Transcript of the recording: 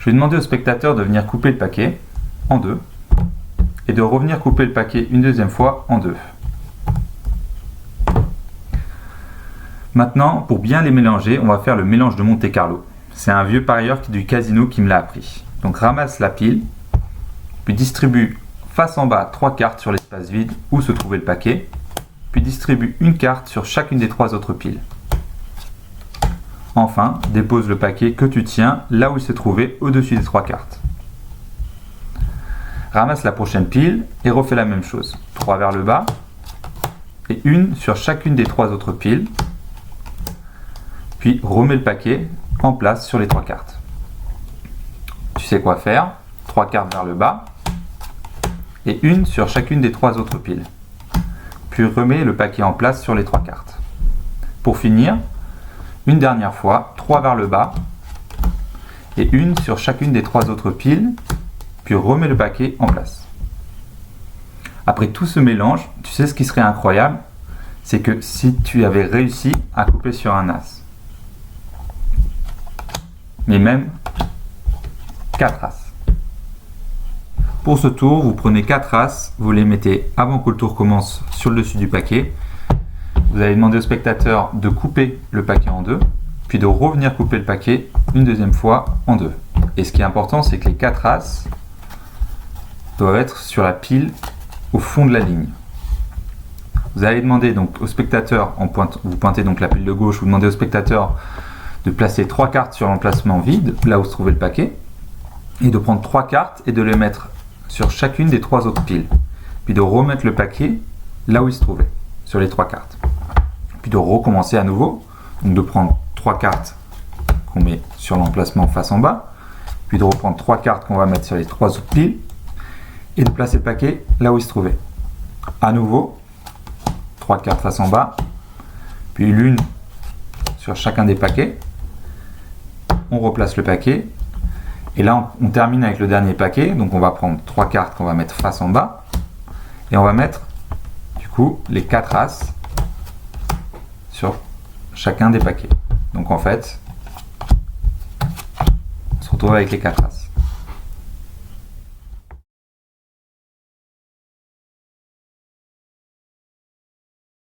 Je vais demander au spectateur de venir couper le paquet en deux et de revenir couper le paquet une deuxième fois en deux. Maintenant, pour bien les mélanger, on va faire le mélange de Monte Carlo. C'est un vieux parieur du casino qui me l'a appris. Donc ramasse la pile, puis distribue face en bas 3 cartes sur l'espace vide où se trouvait le paquet, puis distribue une carte sur chacune des 3 autres piles. Enfin, dépose le paquet que tu tiens là où il se trouvait au-dessus des 3 cartes. Ramasse la prochaine pile et refais la même chose. 3 vers le bas et une sur chacune des 3 autres piles. Puis remets le paquet en place sur les 3 cartes. Tu sais quoi faire. 3 cartes vers le bas et une sur chacune des 3 autres piles. Puis remets le paquet en place sur les 3 cartes. Pour finir, une dernière fois, 3 vers le bas et une sur chacune des 3 autres piles, puis remets le paquet en place. Après tout ce mélange, tu sais ce qui serait incroyable, c'est que si tu avais réussi à couper sur un as, mais même 4 as. Pour ce tour, vous prenez 4 as, vous les mettez avant que le tour commence sur le dessus du paquet. Vous allez demander au spectateur de couper le paquet en deux, puis de revenir couper le paquet une deuxième fois en deux. Et ce qui est important, c'est que les 4 as doivent être sur la pile au fond de la ligne. Vous allez demander donc au spectateur, vous pointez donc la pile de gauche, vous demandez au spectateur de placer 3 cartes sur l'emplacement vide, là où se trouvait le paquet, et de prendre 3 cartes et de les mettre sur chacune des 3 autres piles, puis de remettre le paquet là où il se trouvait, sur les 3 cartes. Puis de recommencer à nouveau, donc de prendre 3 cartes qu'on met sur l'emplacement face en bas, puis de reprendre 3 cartes qu'on va mettre sur les 3 autres piles, et de placer le paquet là où il se trouvait. À nouveau, 3 cartes face en bas, puis l'une sur chacun des paquets, on replace le paquet, et là on termine avec le dernier paquet, donc on va prendre 3 cartes qu'on va mettre face en bas, et on va mettre du coup les 4 as sur chacun des paquets. Donc en fait, on se retrouve avec les 4 as.